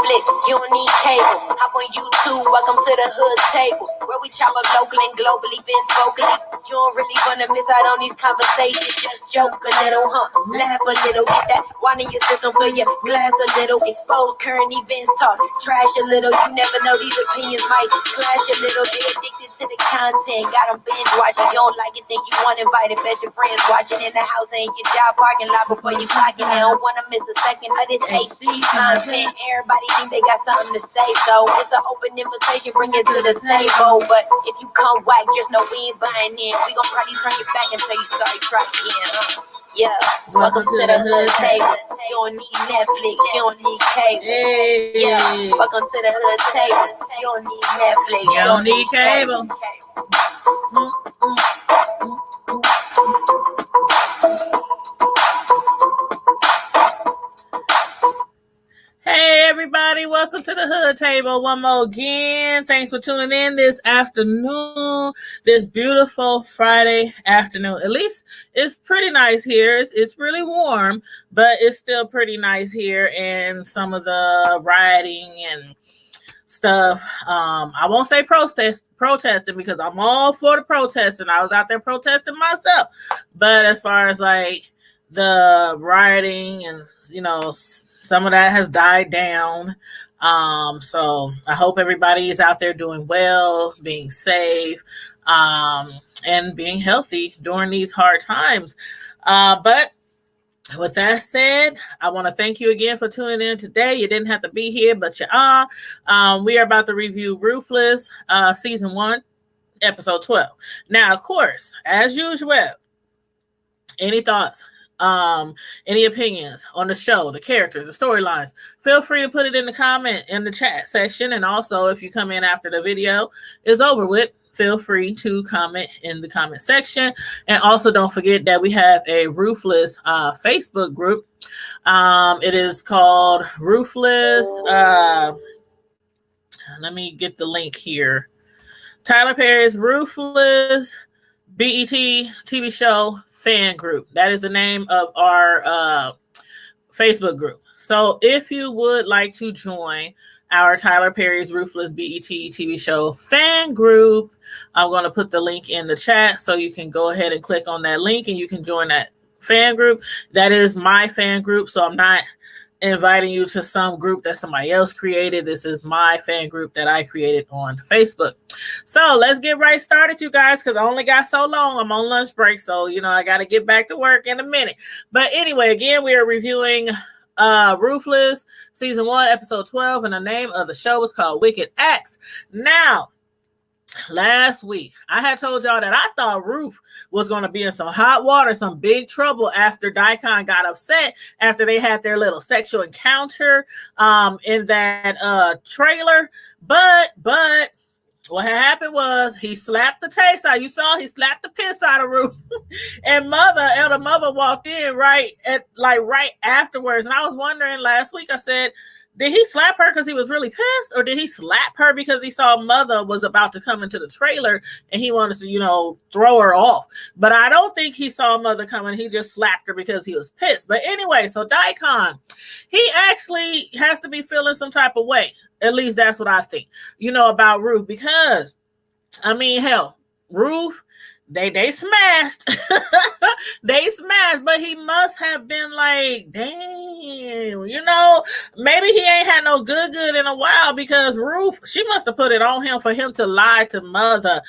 Netflix, you don't need cable. Hop on YouTube, welcome to the hood table, where we chop up local and global events vocally. You don't really wanna miss out on these conversations. Just joke a little, laugh a little, get that wine in your system, fill your glass a little, expose current events, talk trash a little. You never know, these opinions might clash a little. They addicted to the content, got them binge watching. You don't like it, then you want invited. Bet your friends watching in the house and your job parking lot before you clock it. They don't wanna miss a second of this HD content. Everybody think they got something to say, so it's an open invitation, bring it to the table. But if you come whack, just know we ain't buying in. We gon' probably turn you back and tell you sorry, try again, Yeah, welcome to the hood table. You don't need Netflix, you don't need cable. Hey. Yeah, welcome to the hood table. You don't need Netflix, you don't need cable. Hey everybody, welcome to the Hood Table one more again. Thanks for tuning in this afternoon, this beautiful Friday afternoon. At least it's pretty nice here. It's really warm, but it's still pretty nice here. And some of the rioting and stuff, I won't say protesting because I'm all for the protesting. I was out there protesting myself. But as far as like the rioting and, some of that has died down. So I hope everybody is out there doing well, being safe, and being healthy during these hard times. But with that said, I want to thank you again for tuning in today. You didn't have to be here, but you are. We are about to review Ruthless, season 1, episode 12. Now, of course, as usual, any thoughts? Any opinions on the show, the characters, the storylines, feel free to put it in the chat section. And also, if you come in after the video is over with, feel free to comment in the comment section. And also don't forget that we have a Ruthless Facebook group. It is called Ruthless. Let me get the link here. Tyler Perry's Ruthless BET TV show fan group. That is the name of our Facebook group. So if you would like to join our Tyler Perry's Ruthless BET TV show fan group, I'm going to put the link in the chat so you can go ahead and click on that link and you can join that fan group. That is my fan group, so I'm not inviting you to some group that somebody else created. This is my fan group that I created on Facebook. So let's get right started, you guys, because I only got so long. I'm on lunch break, so I got to get back to work in a minute. But anyway, again, we are reviewing Ruthless season 1, episode 12, and the name of the show is called Wicked Acts. Now, last week, I had told y'all that I thought Ruth was going to be in some hot water, some big trouble after Daikon got upset after they had their little sexual encounter in that trailer. But what had happened was he slapped the taste out. You saw he slapped the piss out of Ruth. And elder mother walked in right afterwards. And I was wondering last week, I said, did he slap her because he was really pissed, or did he slap her because he saw mother was about to come into the trailer and he wanted to, throw her off? But I don't think he saw mother coming. He just slapped her because he was pissed. But anyway, so Daikon, he actually has to be feeling some type of way. At least that's what I think, about Ruth, because hell, Ruth, they smashed. They smashed, but he must have been like, damn, maybe he ain't had no good in a while, because Ruth, she must have put it on him for him to lie to mother.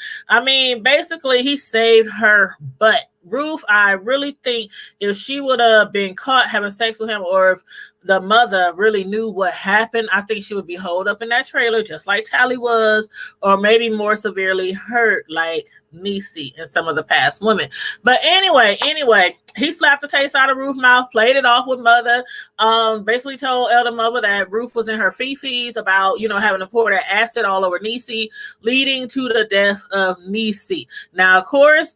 Basically he saved her butt. Ruth, I really think if she would have been caught having sex with him, or if the mother really knew what happened, I think she would be holed up in that trailer just like Tally was, or maybe more severely hurt like Niecy and some of the past women. But anyway, he slapped the taste out of Ruth's mouth, played it off with mother, basically told elder mother that Ruth was in her fifis about, having to pour that acid all over Niecy, leading to the death of Niecy. Now, of course,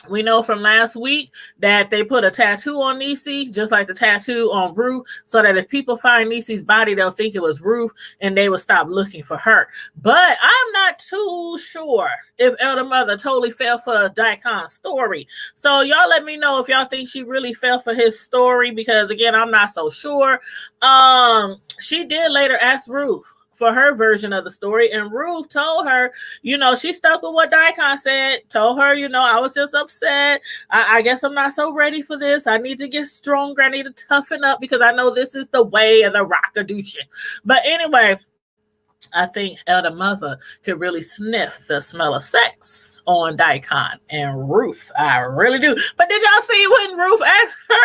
We know from last week that they put a tattoo on Niecy, just like the tattoo on Ruth, so that if people find Niecy's body, they'll think it was Ruth and they will stop looking for her. But I'm not too sure if Elder Mother totally fell for Daikon's story. So y'all let me know if y'all think she really fell for his story, because again, I'm not so sure. She did later ask Ruth for her version of the story, and Ruth told her, she stuck with what Daikon said, told her, I was just upset. I guess I'm not so ready for this. I need to get stronger. I need to toughen up because I know this is the way of the Rockadusha. But anyway, I think Elder Mother could really sniff the smell of sex on Daikon and Ruth. I really do. But did y'all see when Ruth asked her?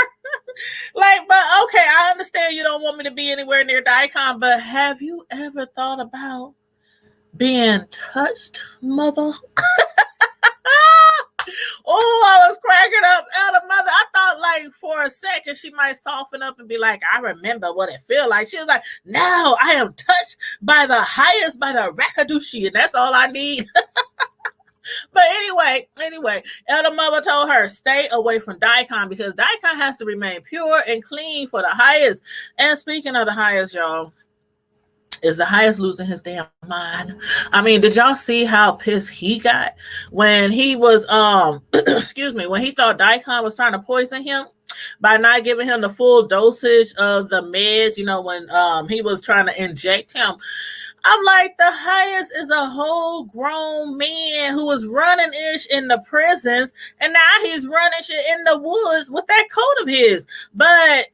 But okay, I understand you don't want me to be anywhere near Daikon, but have you ever thought about being touched, Mother? Oh, I was cracking up. Elder Mother, I thought for a second she might soften up and be like, I remember what it feel like. She was like, now I am touched by the highest, by the Rakadushi, and that's all I need. But anyway, Elder Mother told her, stay away from Daikon because Daikon has to remain pure and clean for the highest. And speaking of the highest, y'all, is the highest losing his damn mind? I mean, did y'all see how pissed he got when he was, when he thought Daikon was trying to poison him by not giving him the full dosage of the meds, when he was trying to inject him? I'm like, the highest is a whole grown man who was running ish in the prisons, and now he's running shit in the woods with that coat of his. But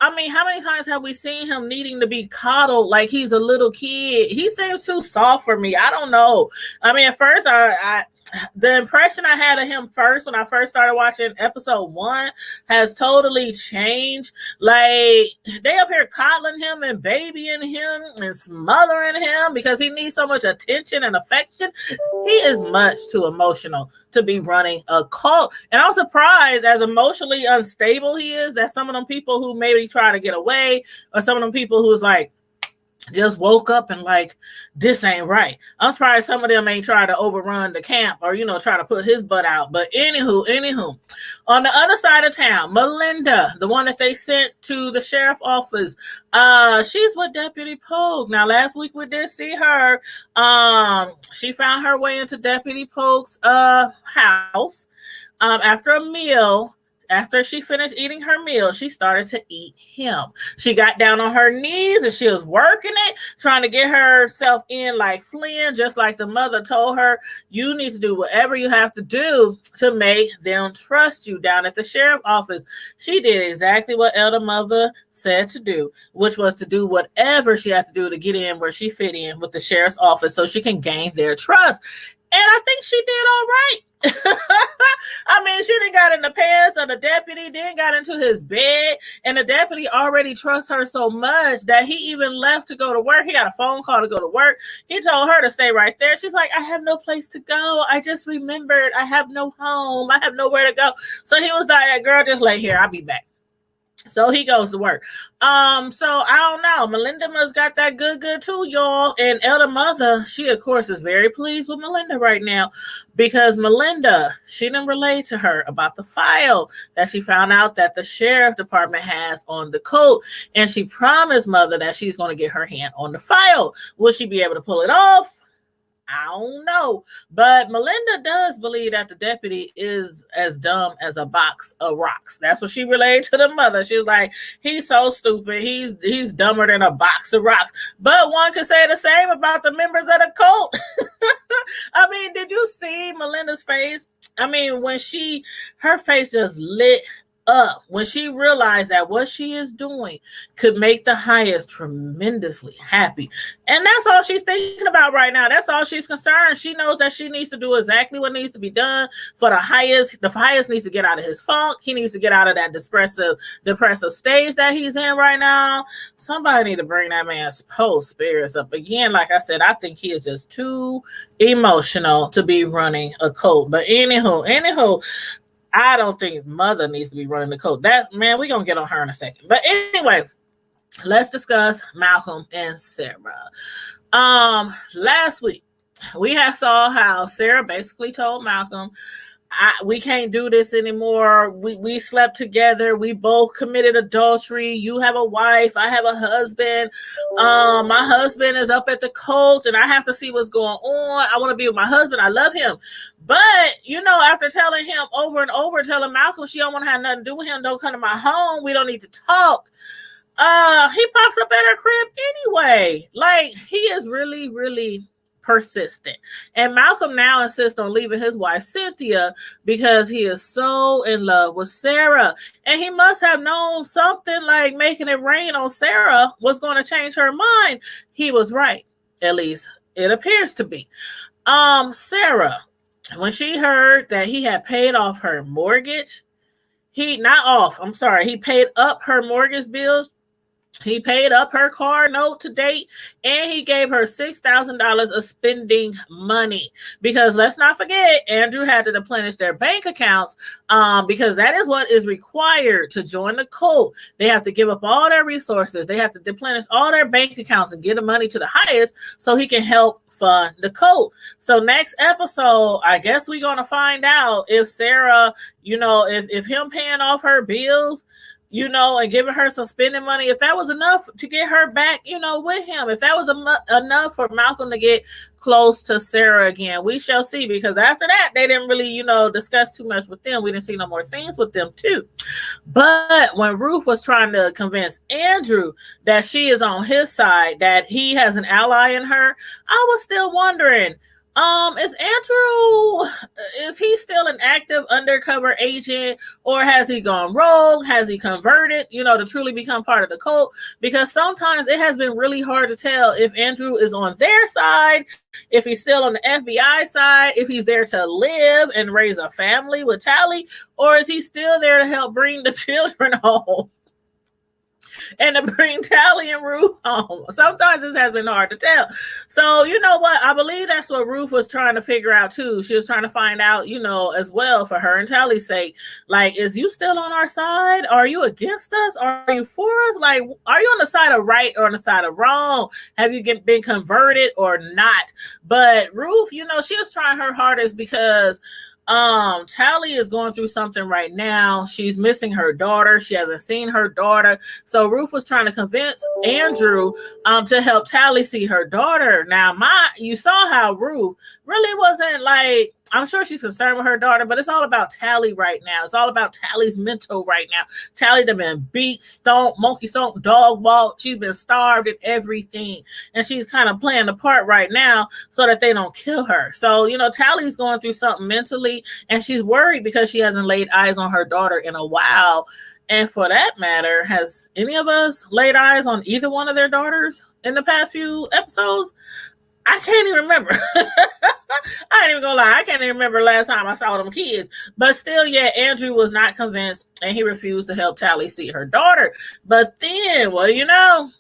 I mean, how many times have we seen him needing to be coddled like he's a little kid? He seems too soft for me. I don't know. I mean, at first, the impression I had of him when I first started watching episode 1 has totally changed. Like, they up here coddling him and babying him and smothering him because he needs so much attention and affection. He is much too emotional to be running a cult. And I'm surprised, as emotionally unstable he is, that some of them people who maybe try to get away, or some of them people who's like, just woke up and like, this ain't right. I'm surprised some of them ain't try to overrun the camp or, try to put his butt out. But anywho, on the other side of town, Melinda, the one that they sent to the sheriff office, she's with Deputy Pogue. Now, last week we did see her. She found her way into Deputy Pogue's house after a meal. After she finished eating her meal, she started to eat him. She got down on her knees and she was working it, trying to get herself in like Flynn, just like the mother told her, you need to do whatever you have to do to make them trust you down at the sheriff's office. She did exactly what Elder Mother said to do, which was to do whatever she had to do to get in where she fit in with the sheriff's office so she can gain their trust. And I think she did all right. I mean, she didn't got in the pants of the deputy, then got into his bed, and the deputy already trusts her so much that he even left to go to work. He got a phone call to go to work. He told her to stay right there. She's like, I have no place to go. I just remembered I have no home. I have nowhere to go. So he was like, girl, just lay here. I'll be back. So he goes to work. So I don't know. Melinda must got that good too, y'all. And Elder Mother, she of course is very pleased with Melinda right now because Melinda, she didn't relate to her about the file that she found out that the sheriff department has on the coat. And she promised Mother that she's going to get her hand on the file. Will she be able to pull it off? I don't know. But Melinda does believe that the deputy is as dumb as a box of rocks. That's what she relayed to the mother. She was like, he's so stupid. He's dumber than a box of rocks. But one could say the same about the members of the cult. I mean, did you see Melinda's face? I mean, when her face just lit up when she realized that what she is doing could make the highest tremendously happy. And that's all she's thinking about right now. That's all she's concerned. She knows that she needs to do exactly what needs to be done for the highest. The highest needs to get out of his funk. He needs to get out of that depressive stage that he's in right now. Somebody need to bring that man's post spirits up again. Like I said, I think he is just too emotional to be running a cult. But anywho, I don't think Mother needs to be running the cult. That, man, we're going to get on her in a second. But anyway, let's discuss Malcolm and Sarah. Last week, we saw how Sarah basically told Malcolm, we can't do this anymore. We slept together. We both committed adultery. You have a wife. I have a husband. My husband is up at the cult and I have to see what's going on. I want to be with my husband. I love him. But, after telling him over and over, telling Malcolm she don't want to have nothing to do with him, don't come to my home, we don't need to talk. He pops up at her crib anyway. Like, he is really, really persistent. And Malcolm now insists on leaving his wife Cynthia because he is so in love with Sarah. And he must have known something like making it rain on Sarah was going to change her mind. He was right. At least it appears to be. Sarah, when she heard that he had paid off her mortgage, he paid up her mortgage bills. He paid up her car note to date, and he gave her $6,000 of spending money. Because let's not forget, Andrew had to replenish their bank accounts because that is what is required to join the cult. They have to give up all their resources. They have to replenish all their bank accounts and get the money to the highest so he can help fund the cult. So next episode, I guess we're going to find out if Sarah, if him paying off her bills, and giving her some spending money, if that was enough to get her back, with him, if that was enough for Malcolm to get close to Sarah again. We shall see, because after that, they didn't really, discuss too much with them. We didn't see no more scenes with them too. But when Ruth was trying to convince Andrew that she is on his side, that he has an ally in her, I was still wondering, is he still an active undercover agent, or has he gone rogue? Has he converted, to truly become part of the cult? Because sometimes it has been really hard to tell if Andrew is on their side, if he's still on the FBI side, if he's there to live and raise a family with Tally, or is he still there to help bring the children home? And to bring Tally and Ruth home. Sometimes this has been hard to tell. So, you know what? I believe that's what Ruth was trying to figure out too. She was trying to find out, as well, for her and Tally's sake. Like, is you still on our side? Are you against us? Are you for us? Like, are you on the side of right or on the side of wrong? Have you been converted or not? But Ruth, she was trying her hardest because Tally is going through something right now. She's missing her daughter. She hasn't seen her daughter. So Ruth was trying to convince Andrew to help Tally see her daughter. Now, you saw how Ruth really wasn't like, I'm sure she's concerned with her daughter, but it's all about Tally right now. It's all about Tally's mental right now. Tally done been beat, stomped, monkey stomped, dog walked. She's been starved and everything. And she's kind of playing the part right now so that they don't kill her. So, Tally's going through something mentally, and she's worried because she hasn't laid eyes on her daughter in a while. And for that matter, has any of us laid eyes on either one of their daughters in the past few episodes? I can't even remember. I ain't even gonna lie. I can't even remember last time I saw them kids. But still, Andrew was not convinced, and he refused to help Tally see her daughter. But then, what do you know?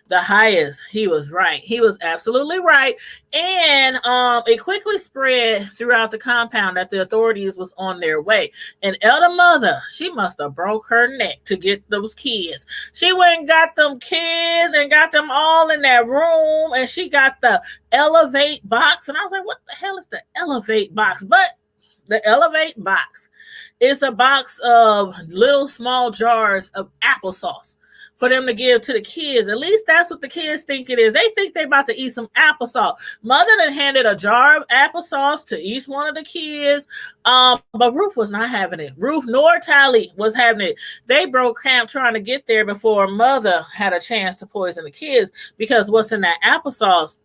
The highest, he was right. He was absolutely right. And it quickly spread throughout the compound that the authorities was on their way. And Elder Mother, she must have broke her neck to get those kids. She went and got them kids and got them all in that room. And she got the Elevate box. And I was like, what the hell is the Elevate box? But the Elevate box is a box of little small jars of applesauce for them to give to the kids. At least that's what the kids think it is. They think they about to eat some applesauce. Mother then handed a jar of applesauce to each one of the kids. But Ruth was not having it. Ruth nor Tally was having it. They broke camp trying to get there before Mother had a chance to poison the kids, because what's in that applesauce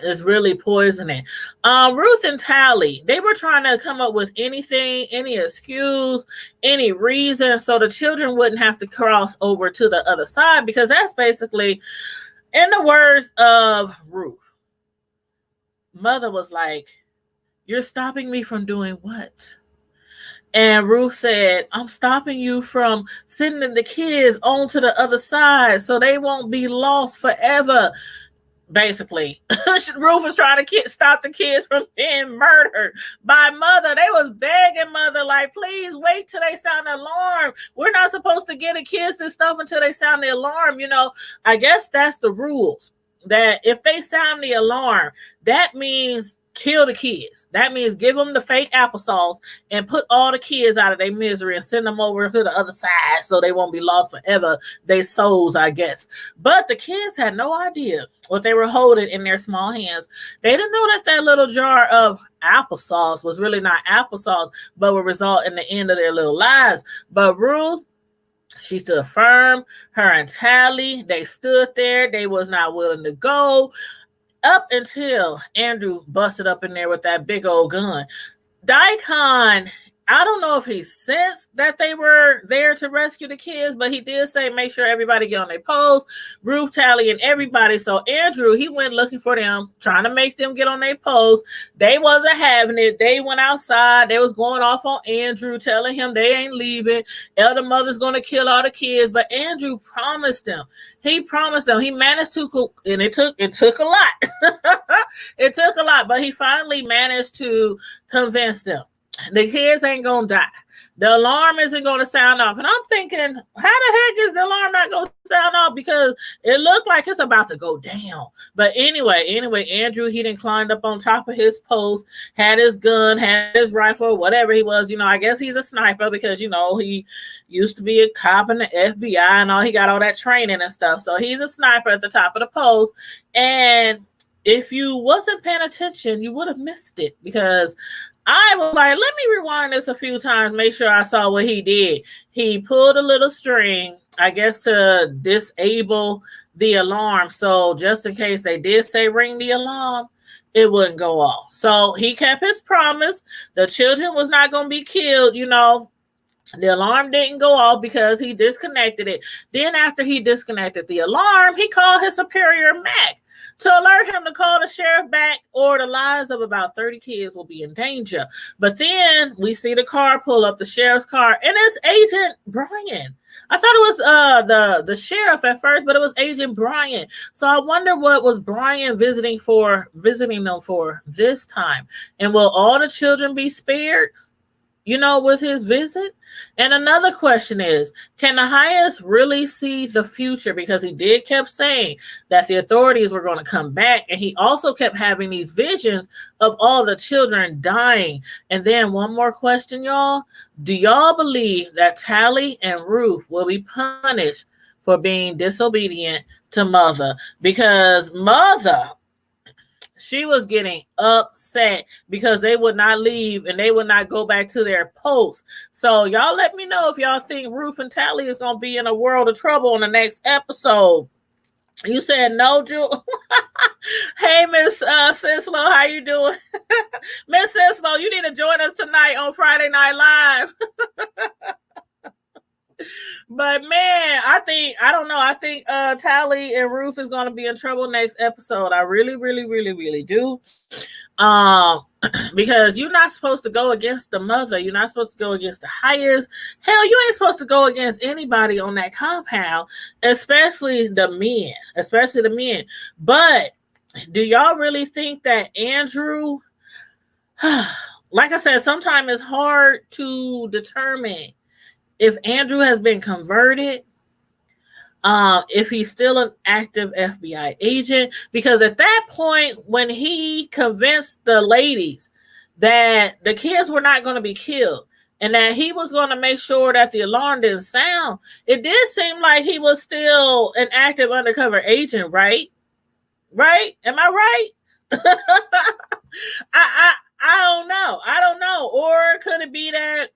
is really poisoning. Ruth and Tally, they were trying to come up with anything, any excuse, any reason, so the children wouldn't have to cross over to the other side, because that's basically, in the words of Ruth, Mother was like, you're stopping me from doing what? And Ruth said, I'm stopping you from sending the kids onto the other side so they won't be lost forever. Basically, Ruth was trying to stop the kids from being murdered by Mother. They was begging Mother, like, please wait till they sound the alarm. We're not supposed to get the kids this stuff until they sound the alarm. I guess that's the rules, that if they sound the alarm, that means kill the kids. That means give them the fake applesauce and put all the kids out of their misery and send them over to the other side so they won't be lost forever. They souls, I guess. But the kids had no idea what they were holding in their small hands. They didn't know that that little jar of applesauce was really not applesauce, but would result in the end of their little lives. But Ruth, she stood firm. Her and Tally, they stood there. They was not willing to go up until Andrew busted up in there with that big old gun. Daikon, I don't know if he sensed that they were there to rescue the kids, but he did say, make sure everybody get on their post, Ruth, Tally, and everybody. So Andrew, he went looking for them, trying to make them get on their post. They wasn't having it. They went outside. They was going off on Andrew, telling him they ain't leaving. Elder mother's going to kill all the kids. But Andrew promised them. He promised them. He managed to, and it took a lot. It took a lot, but he finally managed to convince them. The kids ain't gonna die. The alarm isn't gonna sound off. And I'm thinking, how the heck is the alarm not gonna sound off? Because it looked like it's about to go down. But anyway, Andrew, he done climbed up on top of his post, had his gun, had his rifle, whatever he was. I guess he's a sniper because, he used to be a cop in the FBI and all. He got all that training and stuff. So he's a sniper at the top of the post. And if you wasn't paying attention, you would have missed it because I was like, let me rewind this a few times, make sure I saw what he did. He pulled a little string, I guess, to disable the alarm. So just in case they did say ring the alarm, it wouldn't go off. So he kept his promise. The children was not going to be killed, The alarm didn't go off because he disconnected it. Then after he disconnected the alarm, he called his superior, Mac, to alert him to call the sheriff back or the lives of about 30 kids will be in danger. But then we see the car pull up, the sheriff's car, and it's Agent Brian. I thought it was the sheriff at first, but it was Agent Brian. So I wonder what was Brian visiting them for this time. And will all the children be spared? With his visit? And another question is, can the highest really see the future? Because he did kept saying that the authorities were going to come back. And he also kept having these visions of all the children dying. And then one more question, y'all. Do y'all believe that Tally and Ruth will be punished for being disobedient to Mother? Because Mother, she was getting upset because they would not leave and they would not go back to their posts. So y'all let me know if y'all think Ruth and Tally is going to be in a world of trouble on the next episode. You said no, Jewel. Hey, Miss Sislo, how you doing? Miss Sislo, you need to join us tonight on Friday Night Live. But man, I think Tally and Ruth is going to be in trouble next episode. I really, really, really, really do. Because you're not supposed to go against the mother. You're not supposed to go against the highest. Hell, you ain't supposed to go against anybody on that compound, especially the men. But do y'all really think that Andrew, like I said, sometimes it's hard to determine if Andrew has been converted, if he's still an active FBI agent, because at that point, when he convinced the ladies that the kids were not going to be killed and that he was going to make sure that the alarm didn't sound, it did seem like he was still an active undercover agent, right? Right? Am I right? I don't know. Or could it be that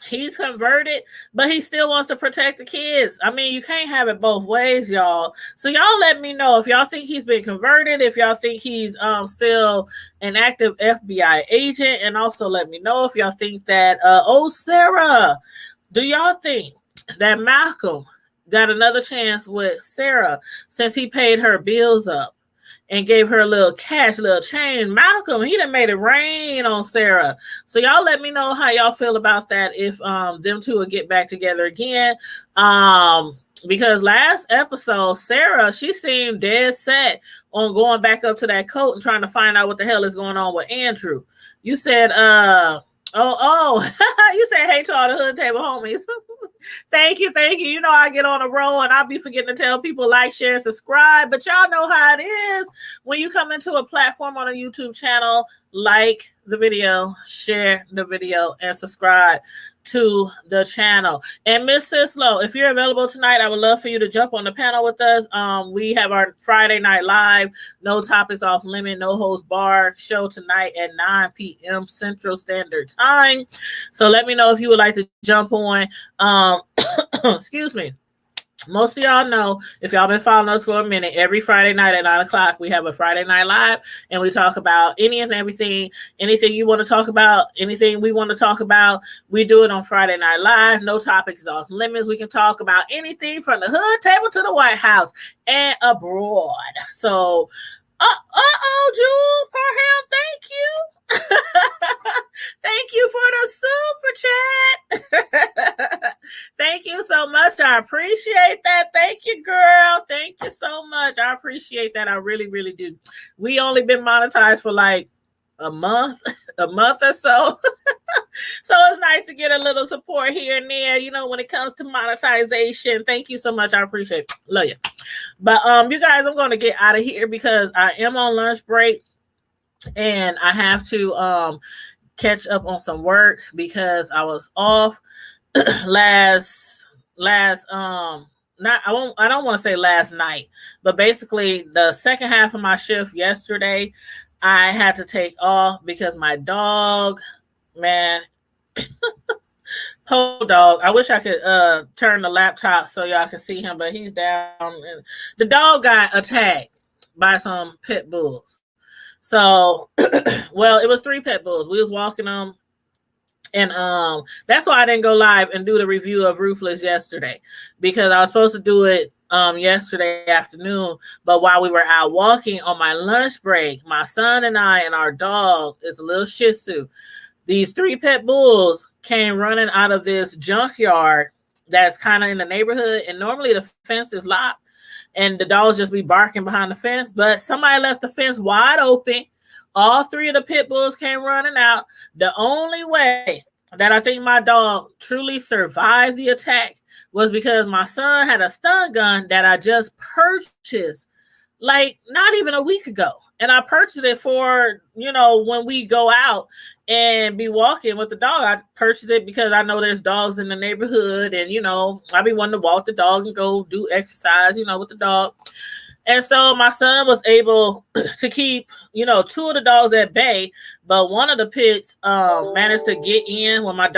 he's converted, but he still wants to protect the kids? I mean, you can't have it both ways, y'all. So y'all let me know if y'all think he's been converted, if y'all think he's still an active FBI agent, and also let me know if y'all think that Sarah, do y'all think that Malcolm got another chance with Sarah since he paid her bills up and gave her a little cash, little change? Malcolm, he done made it rain on Sarah. So y'all let me know how y'all feel about that, if them two will get back together again. Because last episode, Sarah, she seemed dead set on going back up to that coat and trying to find out what the hell is going on with Andrew. You said, you said, hey to all the hood table homies. Thank you. You know I get on a roll and I'll be forgetting to tell people like, share, subscribe. But y'all know how it is when you come into a platform on a YouTube channel. Like the video, share the video, and subscribe to the channel. And Miss Sislo, if you're available tonight, I would love for you to jump on the panel with us. We have our Friday Night Live, No Topics Off Limit, No Holds Barred show tonight at 9 p.m. Central Standard Time. So let me know if you would like to jump on. Excuse me. Most of y'all know, if y'all been following us for a minute, every Friday night at 9 o'clock, we have a Friday Night Live, and we talk about any and everything, anything you want to talk about, anything we want to talk about. We do it on Friday Night Live. No topics off limits. We can talk about anything from the hood table to the White House and abroad. So, June Parham, thank you. Thank you for the super chat. Thank you so much. I appreciate that. Thank you, girl. Thank you so much. I appreciate that. I really, really do. We only been monetized for like a month or so. So it's nice to get a little support here and there, you know, when it comes to monetization. Thank you so much. I appreciate it. Love you. But you guys, I'm going to get out of here because I am on lunch break and I have to catch up on some work because I was off last I don't want to say last night, but basically the second half of my shift yesterday, I had to take off because my dog, man, poor dog. I wish I could turn the laptop so y'all can see him, but he's down. The dog got attacked by some pit bulls. So, well, it was 3 pit bulls. We was walking them. And that's why I didn't go live and do the review of Ruthless yesterday, because I was supposed to do it yesterday afternoon. But while we were out walking on my lunch break, my son and I and our dog is a little Shih Tzu. These 3 pit bulls came running out of this junkyard that's kind of in the neighborhood. And normally the fence is locked and the dogs just be barking behind the fence. But somebody left the fence wide open. All 3 of the pit bulls came running out. The only way that I think my dog truly survived the attack was because my son had a stun gun that I just purchased like not even a week ago. And I purchased it for, you know, when we go out and be walking with the dog. I purchased it because I know there's dogs in the neighborhood. And, you know, I be wanting to walk the dog and go do exercise, you know, with the dog. And so my son was able to keep, you know, 2 of the dogs at bay, but one of the pits managed to get in when my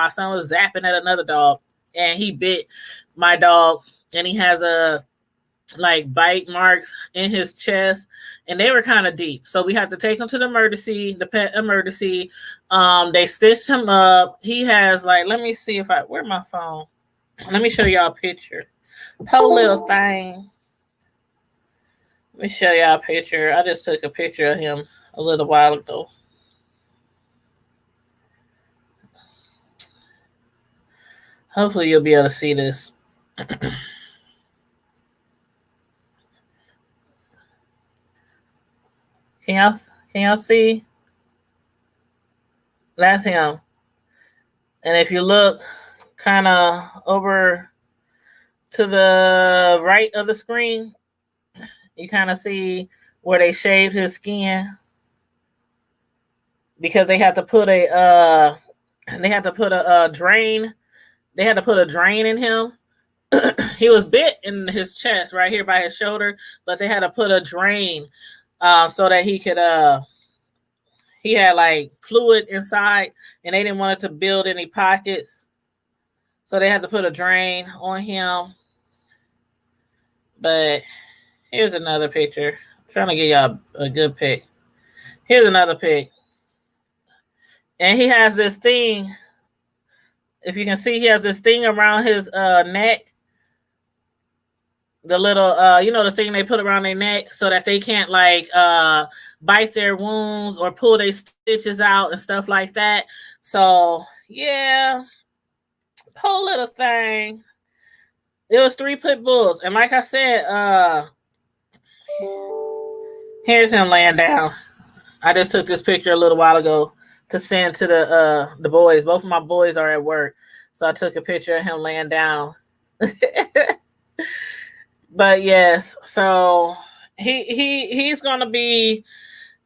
son was zapping at another dog, and he bit my dog, and he has like bite marks in his chest, and they were kind of deep. So we had to take him to the pet emergency. They stitched him up. He has like, let me see where's my phone? Let me show y'all a picture. Poor little thing. Let me show y'all a picture. I just took a picture of him a little while ago. Hopefully you'll be able to see this. Can y'all see? That's him. And if you look kind of over to the right of the screen, you kind of see where they shaved his skin because they had to put a drain. They had to put a drain in him. He was bit in his chest right here by his shoulder, but they had to put a drain so that he could he had like fluid inside and they didn't want it to build any pockets. So they had to put a drain on him. But here's another picture. I'm trying to get y'all a good pic. Here's another pic. And he has this thing. If you can see, he has this thing around his neck. The little, you know, the thing they put around their neck so that they can't like bite their wounds or pull their stitches out and stuff like that. So, yeah. Poor little thing. It was 3 pit bulls. And like I said, here's him laying down. I just took this picture a little while ago to send to the boys. Both of my boys are at work. So I took a picture of him laying down. But yes, so he's gonna be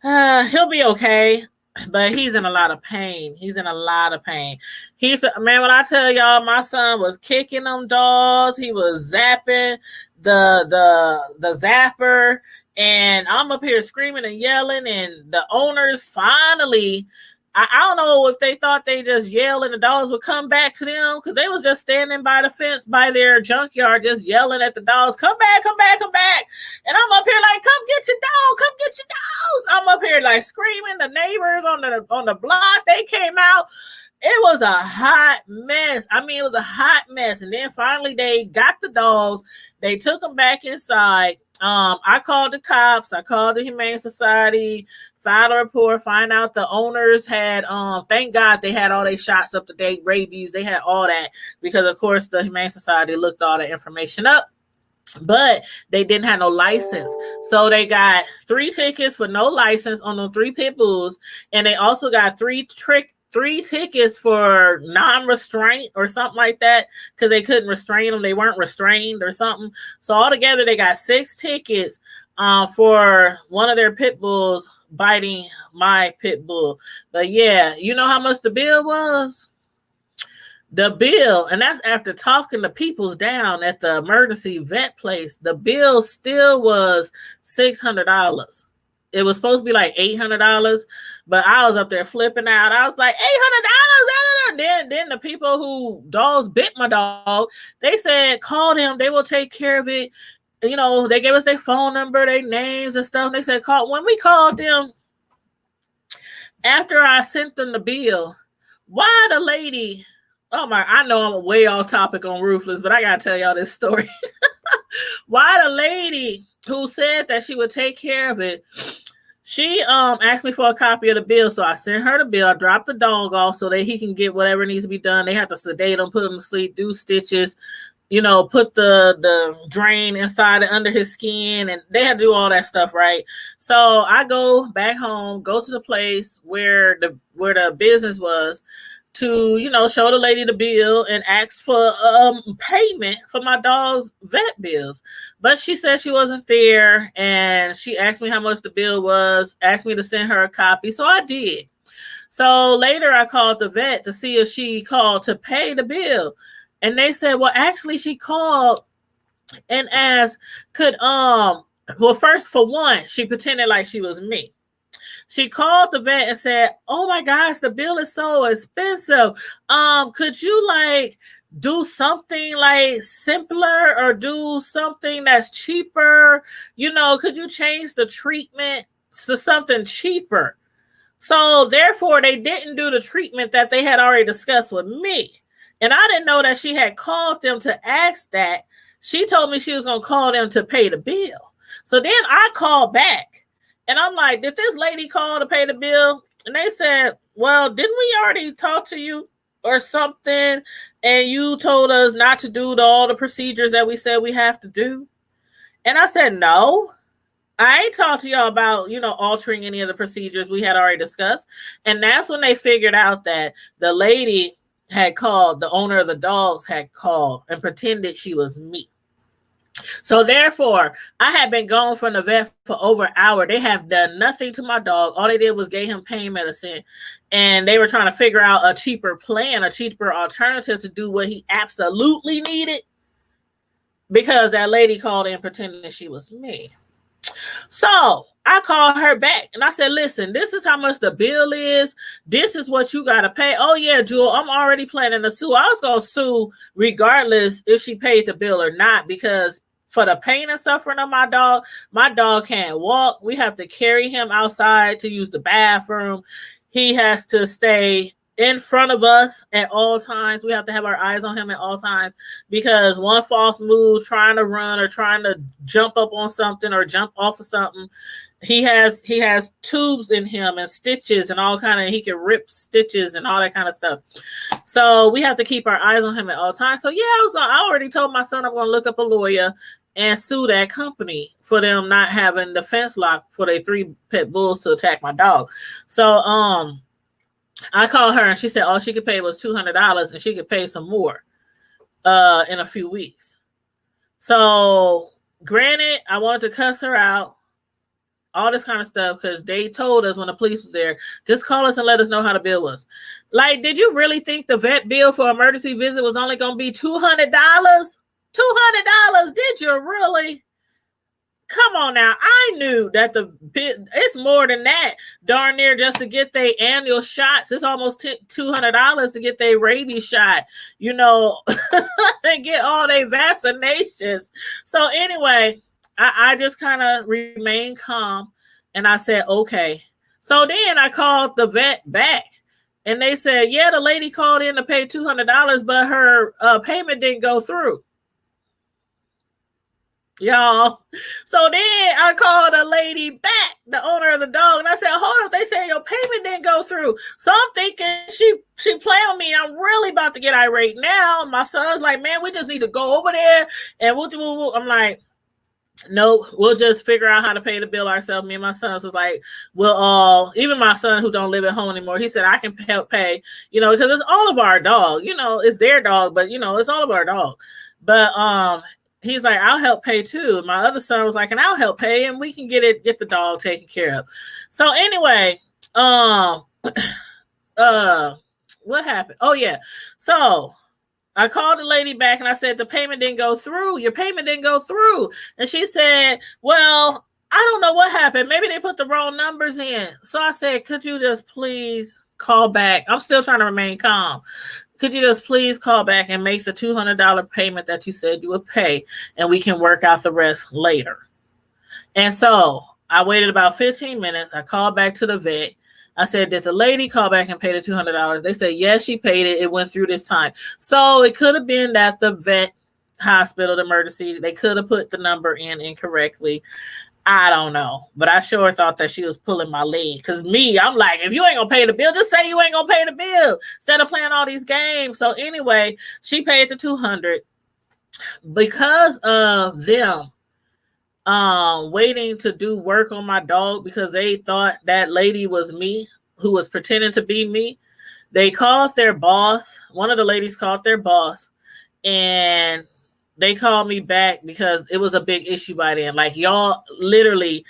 he'll be okay, but he's in a lot of pain. He's in a lot of pain. He's man, when I tell y'all, my son was kicking them dolls. He was zapping the zapper, and I'm up here screaming and yelling. And the owners finally, I don't know if they thought they just yell and the dogs would come back to them, because they was just standing by the fence by their junkyard just yelling at the dogs, come back, come back, come back. And I'm up here like, come get your dog, come get your dogs. I'm up here like screaming. The neighbors on the block, they came out. It was a hot mess. I mean, it was a hot mess. And then finally they got the dogs. They took them back inside. I called the cops. I called the Humane Society, filed a report, find out the owners had, thank God they had all their shots up to date, rabies. They had all that because, of course, the Humane Society looked all the information up, but they didn't have no license. So they got 3 tickets for no license on the 3 pit bulls. And they also got 3 tickets for non-restraint or something like that, because they couldn't restrain them. They weren't restrained or something. So altogether, they got 6 tickets for one of their pit bulls biting my pit bull. But yeah, you know how much the bill was? The bill, and that's after talking the peoples down at the emergency vet place, the bill still was $600. It was supposed to be like $800, but I was up there flipping out. I was like, $800. Then the people who dogs bit my dog, they said, call them. They will take care of it. You know, they gave us their phone number, their names and stuff. They said, call. When we called them, after I sent them the bill, why the lady, oh my, I know I'm way off topic on Ruthless, but I got to tell y'all this story. Why the lady who said that she would take care of it, she asked me for a copy of the bill. So I sent her the bill. I dropped the dog off so that he can get whatever needs to be done. They have to sedate him, put him to sleep, do stitches, you know, put the drain inside and under his skin, and they had to do all that stuff, right? So I go back home, go to the place where the business was, to, you know, show the lady the bill and ask for payment for my dog's vet bills. But she said she wasn't there, and she asked me how much the bill was, asked me to send her a copy. So I did. So later I called the vet to see if she called to pay the bill. And they said, well, actually she called and asked, well, first, for one, she pretended like she was me. She called the vet and said, oh my gosh, the bill is so expensive. Could you like do something like simpler or do something that's cheaper? You know, could you change the treatment to something cheaper? So therefore, they didn't do the treatment that they had already discussed with me. And I didn't know that she had called them to ask that. She told me she was going to call them to pay the bill. So then I called back. And I'm like, did this lady call to pay the bill? And they said, well, didn't we already talk to you or something? And you told us not to do all the procedures that we said we have to do. And I said, no, I ain't talked to y'all about, you know, altering any of the procedures we had already discussed. And that's when they figured out that the lady had called, the owner of the dogs had called and pretended she was me. So therefore, I had been gone from the vet for over an hour. They have done nothing to my dog. All they did was gave him pain medicine. And they were trying to figure out a cheaper plan, a cheaper alternative to do what he absolutely needed, because that lady called in pretending she was me. So I called her back and I said, listen, this is how much the bill is. This is what you got to pay. Oh yeah, Jewel, I'm already planning to sue. I was going to sue regardless if she paid the bill or not, because for the pain and suffering of my dog can't walk. We have to carry him outside to use the bathroom. He has to stay in front of us at all times. We have to have our eyes on him at all times, because one false move, trying to run or trying to jump up on something or jump off of something, he has tubes in him and stitches and all kind of, he can rip stitches and all that kind of stuff. So we have to keep our eyes on him at all times. So yeah, I already told my son I'm going to look up a lawyer and sue that company for them not having the fence lock for their 3 pit bulls to attack my dog. So I called her and she said all she could pay was $200 and she could pay some more in a few weeks. So granted, I wanted to cuss her out, all this kind of stuff, because they told us when the police was there, just call us and let us know how the bill was. Like, did you really think the vet bill for emergency visit was only going to be $200? $200? Did you really? Come on now. I knew that it's more than that. Darn near just to get their annual shots. It's almost $200 to get their rabies shot, you know, and get all their vaccinations. So anyway, I just kind of remained calm and I said, okay. So then I called the vet back and they said, yeah, the lady called in to pay $200, but her payment didn't go through. Y'all. So then I called a lady back, the owner of the dog, and I said, hold up, they said your payment didn't go through. So I'm thinking she playing with me. I'm really about to get irate now. My son's like, man, we just need to go over there and we'll. I'm like, no, we'll just figure out how to pay the bill ourselves. Me and my sons was like, even my son who don't live at home anymore, he said, I can help pay, you know, because it's all of our dog, you know, it's their dog, but you know, it's all of our dog. But he's like, I'll help pay too. My other son was like, and I'll help pay and we can get the dog taken care of. So anyway, what happened? Oh yeah. So I called the lady back and I said, the payment didn't go through. Your payment didn't go through. And she said, well, I don't know what happened. Maybe they put the wrong numbers in. So I said, could you just please call back? I'm still trying to remain calm. Could you just please call back and make the $200 payment that you said you would pay, and we can work out the rest later? And so I waited about 15 minutes. I called back to the vet. I said, did the lady call back and pay the $200? They said, yes, she paid it. It went through this time. So it could have been that the vet hospital, the emergency, they could have put the number in incorrectly. I don't know, but I sure thought that she was pulling my leg. Because me, I'm like, if you ain't going to pay the bill, just say you ain't going to pay the bill instead of playing all these games. So anyway, she paid the $200 because of them waiting to do work on my dog because they thought that lady was me who was pretending to be me. They called their boss. One of the ladies called their boss and they called me back because it was a big issue by then. Like, y'all literally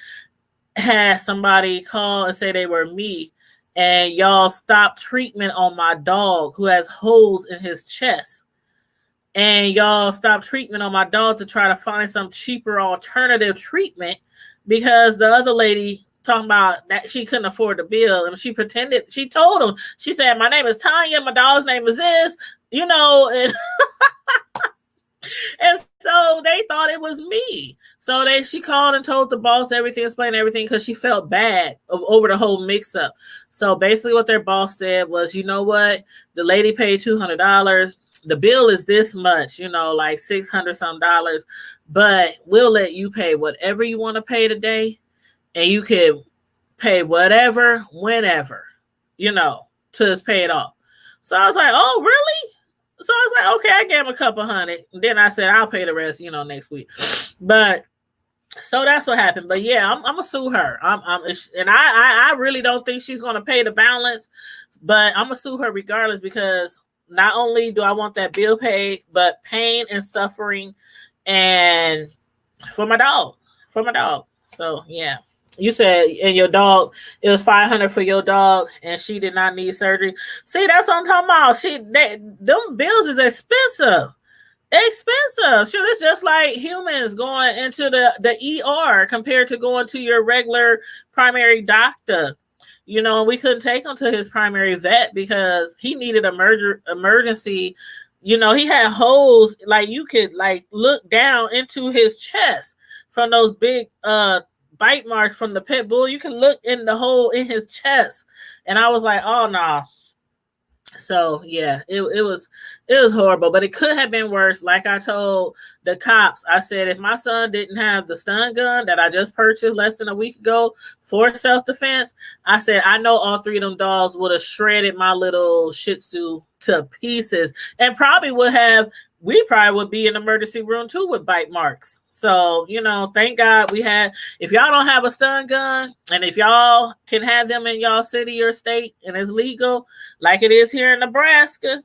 had somebody call and say they were me, and y'all stopped treatment on my dog who has holes in his chest. And y'all stopped treatment on my dog to try to find some cheaper alternative treatment because the other lady talking about that she couldn't afford the bill. And she pretended, she told him, she said, my name is Tanya, my dog's name is this, you know, and and so they thought it was me. So she called and told the boss everything, explained everything because she felt bad over the whole mix-up. So basically what their boss said was, you know what? The lady paid $200. The bill is this much, you know, like $600 some, but we'll let you pay whatever you want to pay today. And you can pay whatever, whenever, you know, till it's paid off. So I was like, oh, really? So I was like, okay, I gave him a couple $100. And then I said, I'll pay the rest, you know, next week. But so that's what happened. But yeah, I'm gonna sue her. And I really don't think she's gonna pay the balance, but I'm gonna sue her regardless because not only do I want that bill paid, but pain and suffering, and for my dog. So yeah. You said, and your dog, it was $500 for your dog, and she did not need surgery. See, that's what I'm talking about. Them bills is expensive. Shoot, it's just like humans going into the ER compared to going to your regular primary doctor. You know, we couldn't take him to his primary vet because he needed emergency. You know, he had holes, like you could like look down into his chest from those big bite marks from the pit bull. You can look in the hole in his chest. And I was like, oh no. So yeah, it was horrible, but it could have been worse. Like I told the cops, I said, if my son didn't have the stun gun that I just purchased less than a week ago for self-defense, I said, I know all three of them dogs would have shredded my little Shih Tzu to pieces and we probably would be in the emergency room too with bite marks. So, thank God we had, if y'all don't have a stun gun, and if y'all can have them in y'all city or state and it's legal, like it is here in Nebraska,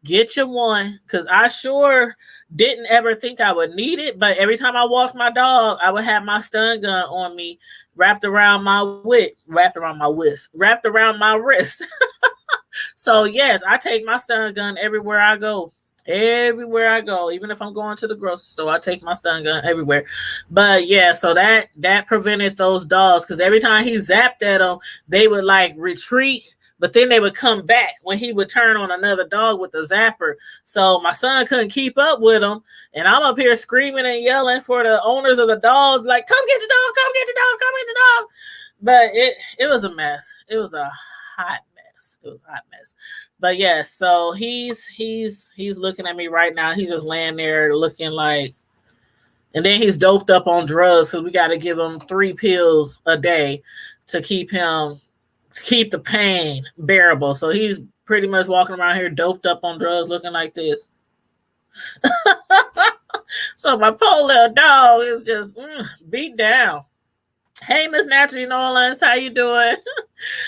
get you one. Because I sure didn't ever think I would need it. But every time I walked my dog, I would have my stun gun on me, wrapped around my wrist. So, yes, I take my stun gun everywhere I go. Everywhere I go, even if I'm going to the grocery store, I take my stun gun everywhere. But yeah, so that prevented those dogs, because every time he zapped at them, they would like retreat, but then they would come back when he would turn on another dog with the zapper. So my son couldn't keep up with him, and I'm up here screaming and yelling for the owners of the dogs, like, come get the dog, come get the dog, come get the dog. But it was a mess. It was a hot mess. It was a hot mess. But yeah, so he's looking at me right now. He's just laying there looking like, and then he's doped up on drugs, because we got to give him 3 pills a day to keep the pain bearable. So he's pretty much walking around here doped up on drugs, looking like this. So my poor little dog is just beat down. Hey, Miss Naturally Nolans, how you doing?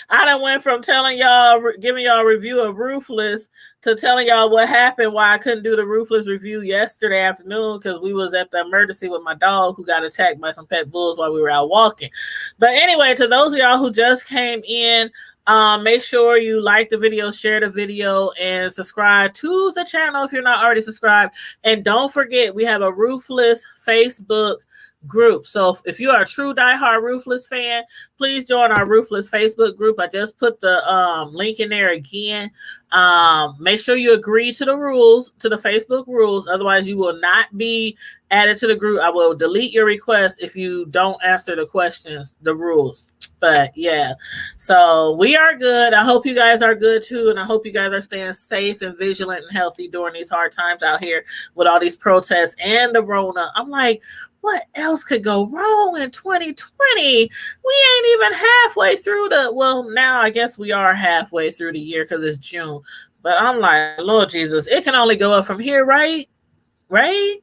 I done went from giving y'all a review of Ruthless to telling y'all what happened, why I couldn't do the Ruthless review yesterday afternoon, because we was at the emergency with my dog who got attacked by some pet bulls while we were out walking. But anyway, to those of y'all who just came in, make sure you like the video, share the video, and subscribe to the channel if you're not already subscribed. And don't forget, we have a Ruthless Facebook group. So if you are a true diehard Ruthless fan, please join our Ruthless Facebook group. I just put the link in there again. Make sure you agree to the rules, to the Facebook rules. Otherwise, you will not be added to the group. I will delete your request if you don't answer the questions, the rules. But yeah, so we are good. I hope you guys are good too. And I hope you guys are staying safe and vigilant and healthy during these hard times out here with all these protests and the Rona. I'm like, what else could go wrong in 2020? We ain't even halfway through now I guess we are halfway through the year because it's June. But I'm like, Lord Jesus, it can only go up from here, right? Right?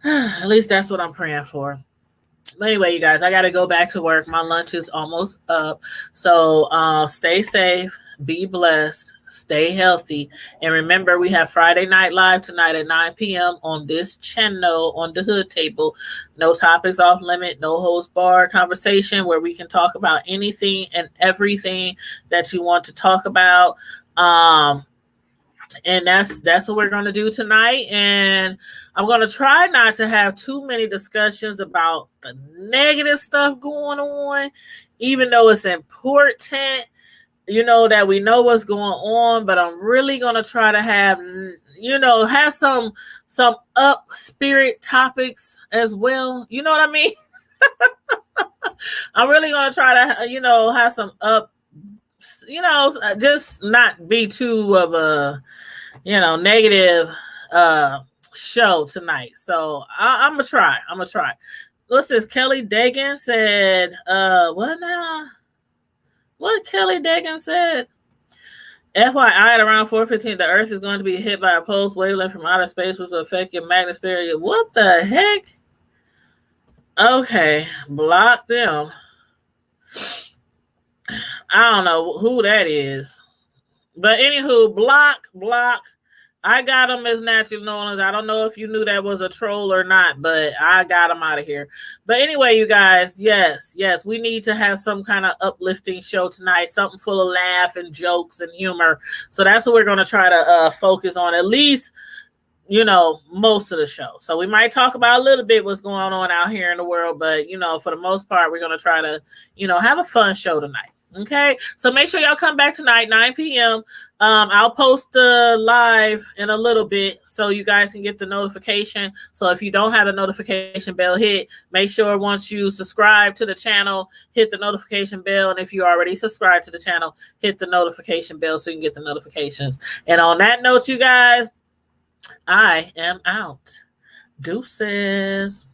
At least that's what I'm praying for. But anyway, you guys, I got to go back to work. My lunch is almost up. So stay safe, be blessed, stay healthy. And remember, we have Friday Night Live tonight at 9 p.m. on this channel, on the Hood Table. No topics off limit, no holds barred conversation where we can talk about anything and everything that you want to talk about. And that's what we're going to do tonight. And I'm going to try not to have too many discussions about the negative stuff going on, even though it's important, that we know what's going on. But I'm really going to try to have some up spirit topics as well. You know what I mean? I'm really going to try to, have some up, just not be too of a, negative show tonight. So I'm gonna try. What's this? Kelly Dagan said, what now? What Kelly Dagan said? FYI, at around 4:15, the Earth is going to be hit by a pulse wavelength from outer space, which will affect your magnetosphere. What the heck? Okay, block them. I don't know who that is. But anywho, block. I got him as Naturally Nolans. I don't know if you knew that was a troll or not, but I got him out of here. But anyway, you guys, yes, we need to have some kind of uplifting show tonight, something full of laugh and jokes and humor. So that's what we're going to try to focus on, at least, most of the show. So we might talk about a little bit what's going on out here in the world, but, for the most part, we're going to try to, have a fun show tonight. Okay, so make sure y'all come back tonight, 9 p.m. I'll post the live in a little bit so you guys can get the notification. So if you don't have the notification bell hit, make sure once you subscribe to the channel, hit the notification bell. And if you already subscribed to the channel, hit the notification bell so you can get the notifications. And on that note, you guys, I am out. Deuces.